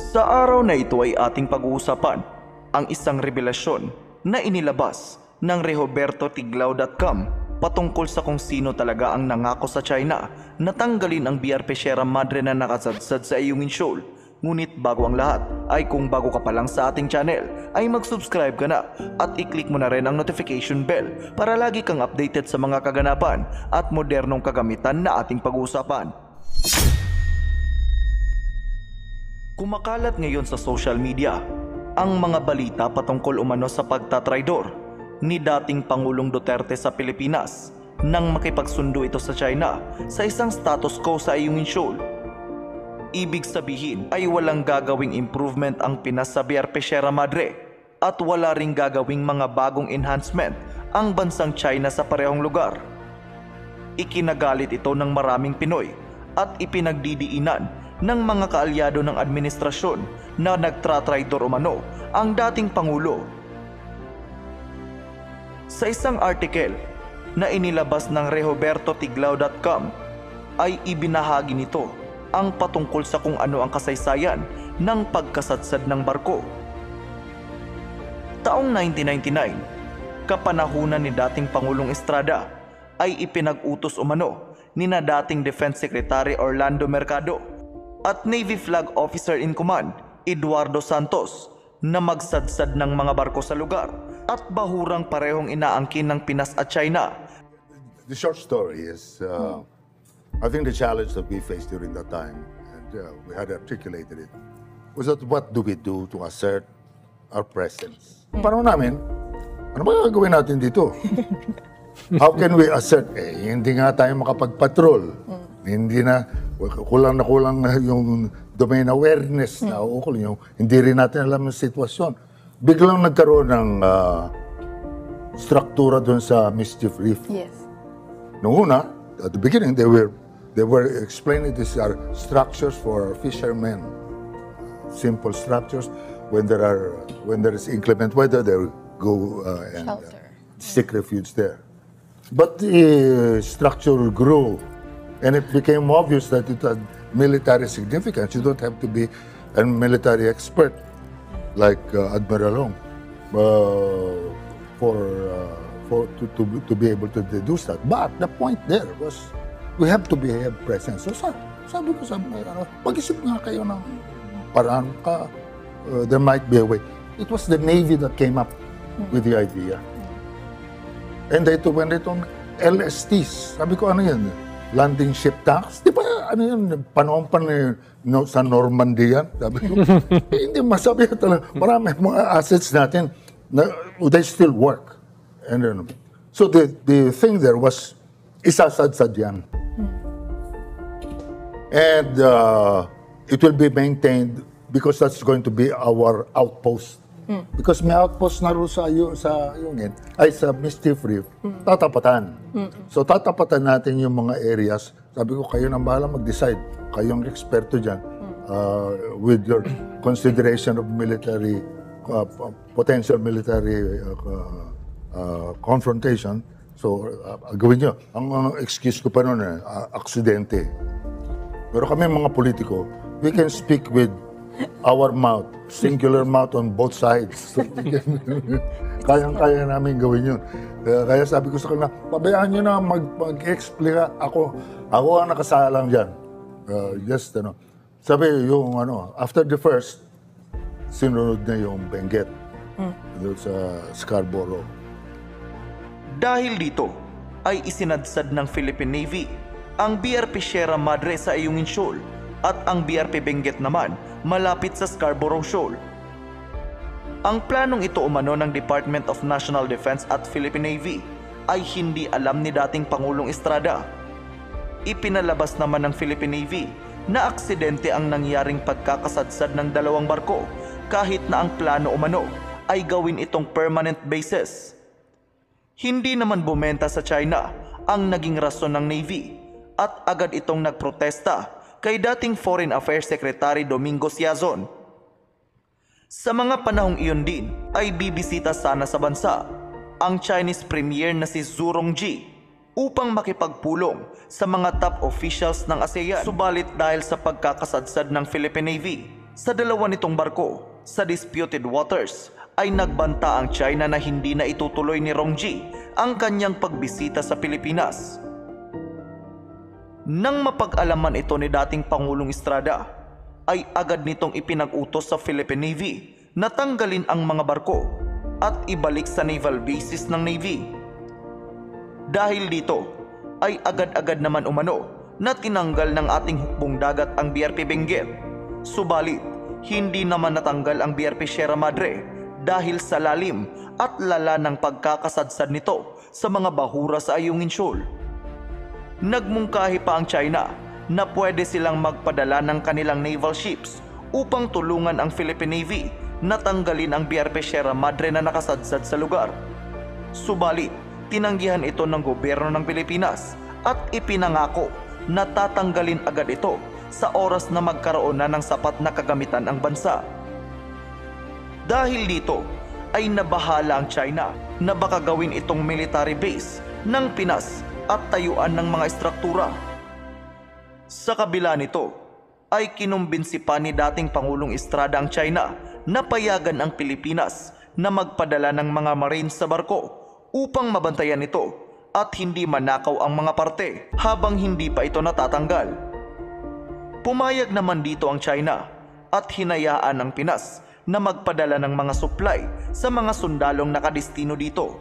Sa araw na ito ay ating pag-uusapan ang isang revelasyon na inilabas ng rehobertotiglao.com patungkol sa kung sino talaga ang nangako sa China na tanggalin ang BRP Sierra Madre na nakasadsad sa Ayungin Shoal. Ngunit bago ang lahat ay kung bago ka pa lang sa ating channel ay mag-subscribe ka na at i-click mo na rin ang notification bell para lagi kang updated sa mga kaganapan at modernong kagamitan na ating pag-uusapan. Kumakalat ngayon sa social media ang mga balita patungkol umano sa pagtatraidor ni dating Pangulong Duterte sa Pilipinas nang makipagsundo ito sa China sa isang status quo sa Ayungin Shoal. Ibig sabihin ay walang gagawing improvement ang Pinas sa BRP Sierra Madre at wala ring gagawing mga bagong enhancement ang bansang China sa parehong lugar. Ikinagalit ito ng maraming Pinoy at ipinagdidiinan ng mga kaalyado ng administrasyon na nagtratraidor umano ang dating Pangulo. Sa isang artikel na inilabas ng rehobertotiglao.com ay ibinahagi nito ang patungkol sa kung ano ang kasaysayan ng pagkasadsad ng barko. Taong 1999, kapanahunan ni dating Pangulong Estrada ay ipinag-utos umano ni na dating Defense Secretary Orlando Mercado at Navy Flag Officer in Command Eduardo Santos na magsadsad ng mga barko sa lugar at bahurang parehong inaangkin ng Pinas at China. The short story is, I think the challenge that we faced during that time, and we had articulated it, was that what do we do to assert our presence? Paano namin, ano ba gagawin natin dito? How can we assert? Hindi nga tayo makapag-patrol. Hindi na, kulang na yung domain awareness na ukol yung hindi rin natin alam yung sitwasyon. Biglang nagkaroon ng struktura doon sa Mischief Reef. Yes. Noong una, at the beginning, they were explaining these are structures for fishermen. Simple structures. When there is inclement weather, they will go and seek refuge there. But the structure grew, and it became obvious that it had military significance. You don't have to be a military expert like Admiral Long to be able to deduce that. But the point there was we have to have presence. So sabi ko, pag-isip nga kayo ng paraan ka, there might be a way. It was the Navy that came up with the idea. And when they told me, LSTs, sabi ko, ano yan? Landing ship tanks? Di ba, ano yan? Panahon pa sa Normandy yan? Sabi ko, hindi masabi talaga. Marami mga assets natin, they still work. And so the thing there was, isasadsad yan. And it will be maintained because that's going to be our outpost. Because may outpost na rin sa Mischief Reef, tatapatan. So tatapatan natin yung mga areas. Sabi ko, kayo na bahala mag-decide. Kayong eksperto dyan with your consideration of military, potential military confrontation. So gawin nyo. Ang excuse ko pa noon, aksidente. Pero kami mga politiko, we can speak with our mouth, singular mouth on both sides. Kayang-kaya namin gawin yun. Kaya sabi ko sa kanila, pabayaan nyo na mag-explain. Ako ang nakasalang dyan. Sabi yung after the first, sinunod na yung Benguet doon sa Scarborough. Dahil dito ay isinadsad ng Philippine Navy ang BRP Sierra Madre sa Ayungin Shoal at ang BRP Benguet naman malapit sa Scarborough Shoal. Ang planong ito umano ng Department of National Defense at Philippine Navy ay hindi alam ni dating Pangulong Estrada. Ipinalabas naman ng Philippine Navy na aksidente ang nangyaring pagkakasadsad ng dalawang barko kahit na ang plano umano ay gawin itong permanent bases. Hindi naman bumenta sa China ang naging rason ng Navy at agad itong nagprotesta kay dating Foreign Affairs Secretary Domingo Siazon. Sa mga panahong iyon din ay bibisita sana sa bansa ang Chinese Premier na si Zhu Rongji upang makipagpulong sa mga top officials ng ASEAN. Subalit dahil sa pagkakasadsad ng Philippine Navy Sa dalawa nitong barko sa disputed waters ay nagbanta ang China na hindi na itutuloy ni Rongji ang kanyang pagbisita sa Pilipinas. Nang mapag-alaman ito ni dating Pangulong Estrada, ay agad nitong ipinag-utos sa Philippine Navy na tanggalin ang mga barko at ibalik sa naval bases ng Navy. Dahil dito ay agad-agad naman umano na tinanggal ng ating hukbong dagat ang BRP Benguet. Subalit, hindi naman natanggal ang BRP Sierra Madre dahil sa lalim at lala ng pagkakasadsad nito sa mga bahura sa Ayungin Shoal. Nagmungkahi pa ang China na pwede silang magpadala ng kanilang naval ships upang tulungan ang Philippine Navy na tanggalin ang BRP Sierra Madre na nakasadsad sa lugar. Subalit, tinanggihan ito ng gobyerno ng Pilipinas at ipinangako na tatanggalin agad ito sa oras na magkaroon na ng sapat na kagamitan ang bansa. Dahil dito ay nabahala ang China na baka gawin itong military base ng Pinas at tayuan ng mga estruktura. Sa kabila nito ay kinumbinsi pa ni dating Pangulong Estrada ang China na payagan ang Pilipinas na magpadala ng mga marines sa barko upang mabantayan ito at hindi manakaw ang mga parte habang hindi pa ito natatanggal. Pumayag naman dito ang China at hinayaan ang Pinas na magpadala ng mga supply sa mga sundalong nakadestino dito.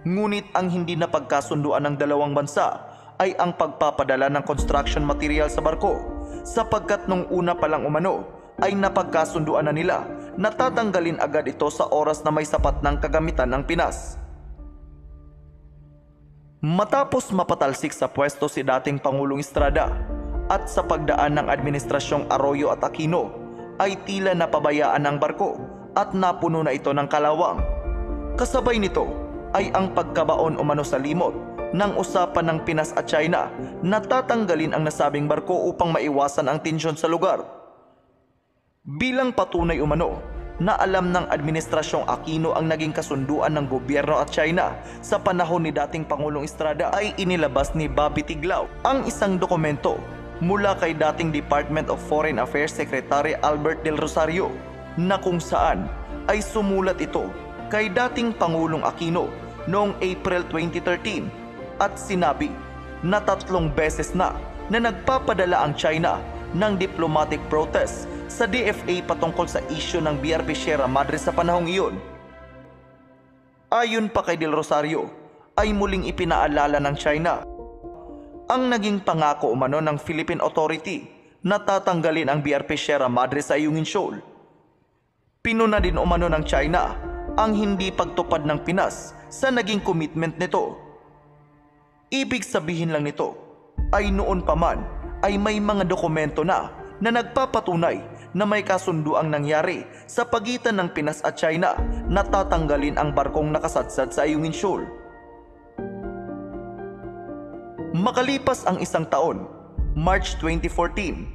Ngunit ang hindi napagkasunduan ng dalawang bansa ay ang pagpapadala ng construction material sa barko, sapagkat nung una pa lang umano ay napagkasunduan na nila na tatanggalin agad ito sa oras na may sapat ng kagamitan ng Pinas. Matapos mapatalsik sa pwesto si dating Pangulong Estrada at sa pagdaan ng administrasyong Arroyo at Aquino, ay tila napabayaan ang barko at napuno na ito ng kalawang. Kasabay nito ay ang pagkabaon umano sa limot ng usapan ng Pinas at China na tatanggalin ang nasabing barko upang maiwasan ang tensyon sa lugar. Bilang patunay umano na alam ng administrasyong Aquino ang naging kasunduan ng gobyerno at China sa panahon ni dating Pangulong Estrada, ay inilabas ni Bobby Tiglao ang isang dokumento mula kay dating Department of Foreign Affairs Secretary Albert Del Rosario na kung saan ay sumulat ito kay dating Pangulong Aquino noong April 2013 at sinabi na 3 beses na nagpapadala ang China ng diplomatic protest sa DFA patungkol sa isyu ng BRP Sierra Madre sa panahong iyon. Ayon pa kay Del Rosario, ay muling ipinaalala ng China ang naging pangako umano ng Philippine Authority na tatanggalin ang BRP Sierra Madre sa Ayungin Shoal. Pinuna din umano ng China ang hindi pagtupad ng Pinas sa naging commitment nito. Ibig sabihin lang nito ay noon pa man ay may mga dokumento na nagpapatunay na may kasunduang nangyari sa pagitan ng Pinas at China na tatanggalin ang barkong nakasadsad sa Ayungin Shoal. Makalipas ang isang taon, March 2014,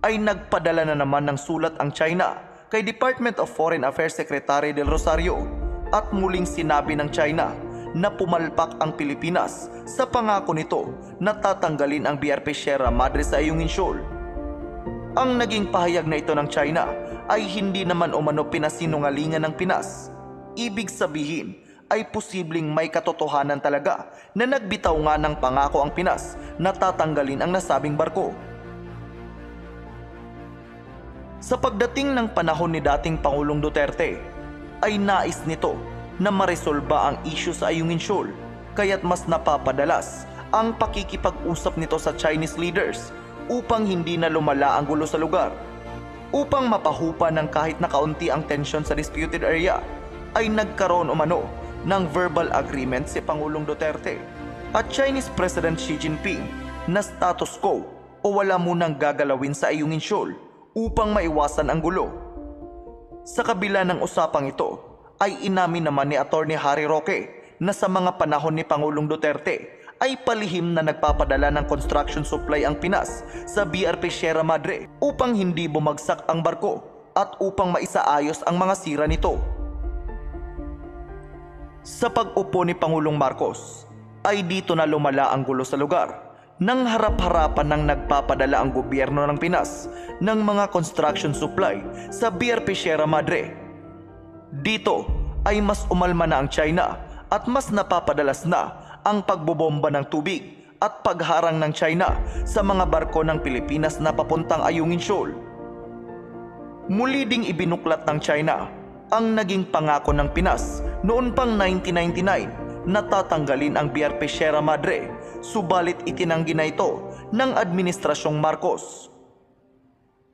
ay nagpadala na naman ng sulat ang China kay Department of Foreign Affairs Secretary Del Rosario at muling sinabi ng China na pumalpak ang Pilipinas sa pangako nito na tatanggalin ang BRP Sierra Madre sa Ayungin Shoal. Ang naging pahayag na ito ng China ay hindi naman umano pinasinungalingan ng Pinas. Ibig sabihin ay posibleng may katotohanan talaga na nagbitaw nga ng pangako ang Pinas na tatanggalin ang nasabing barko. Sa pagdating ng panahon ni dating Pangulong Duterte, ay nais nito na maresolba ang isyu sa Ayungin Shoal, kaya't mas napapadalas ang pakikipag-usap nito sa Chinese leaders upang hindi na lumala ang gulo sa lugar. Upang mapahupa ng kahit na kaunti ang tensyon sa disputed area, ay nagkaroon umano ng verbal agreement si Pangulong Duterte at Chinese President Xi Jinping na status quo o wala munang gagalawin sa Ayungin Shoal upang maiwasan ang gulo. Sa kabila ng usapang ito ay inamin naman ni Attorney Harry Roque na sa mga panahon ni Pangulong Duterte ay palihim na nagpapadala ng construction supply ang Pinas sa BRP Sierra Madre upang hindi bumagsak ang barko at upang maisaayos ang mga sira nito. Sa pag-upo ni Pangulong Marcos ay dito na lumala ang gulo sa lugar nang harap-harapan ng nagpapadala ang gobyerno ng Pinas ng mga construction supply sa BRP Sierra Madre. Dito ay mas umalma na ang China at mas napapadalas na ang pagbobomba ng tubig at pagharang ng China sa mga barko ng Pilipinas na papuntang Ayungin Shoal. Muli ding ibinuklat ng China ang naging pangako ng Pinas noon pang 1999 na tatanggalin ang BRP Sierra Madre, subalit itinanggi na ito ng Administrasyong Marcos.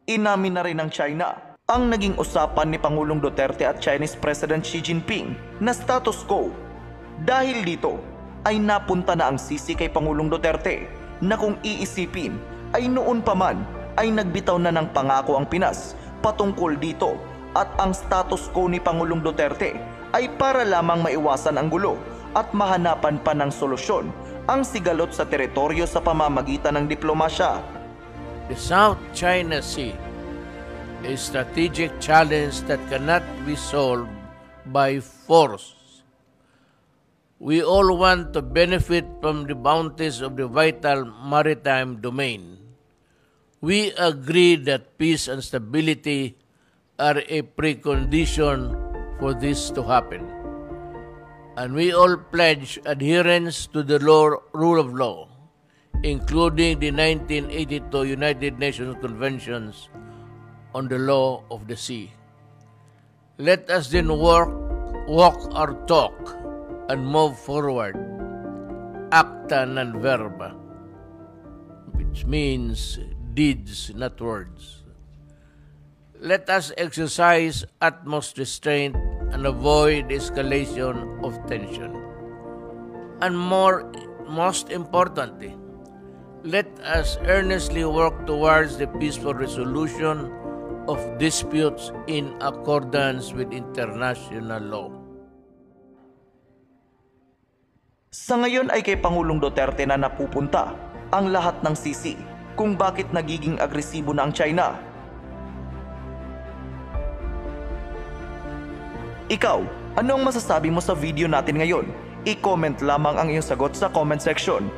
Inamin na rin ng China ang naging usapan ni Pangulong Duterte at Chinese President Xi Jinping na status quo. Dahil dito ay napunta na ang sisi kay Pangulong Duterte na kung iisipin ay noon pa man ay nagbitaw na ng pangako ang Pinas patungkol dito at ang status quo ni Pangulong Duterte ay para lamang maiwasan ang gulo at mahanapan pa ng solusyon ang sigalot sa teritoryo sa pamamagitan ng diplomasya. The South China Sea, a strategic challenge that cannot be solved by force. We all want to benefit from the bounties of the vital maritime domain. We agree that peace and stability are a precondition for this to happen. And we all pledge adherence to the rule of law, including the 1982 United Nations Conventions on the Law of the Sea. Let us then walk our talk and move forward, acta non verba, which means deeds, not words. Let us exercise utmost restraint and avoid escalation of tension. And most importantly, let us earnestly work towards the peaceful resolution of disputes in accordance with international law. Sa ngayon ay kay Pangulong Duterte na napupunta ang lahat ng sisi kung bakit nagiging agresibo na ang China. Ikaw, ano ang masasabi mo sa video natin ngayon? I-comment lamang ang iyong sagot sa comment section.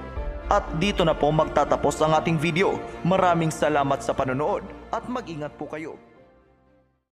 At dito na po magtatapos ang ating video. Maraming salamat sa panonood at mag-ingat po kayo.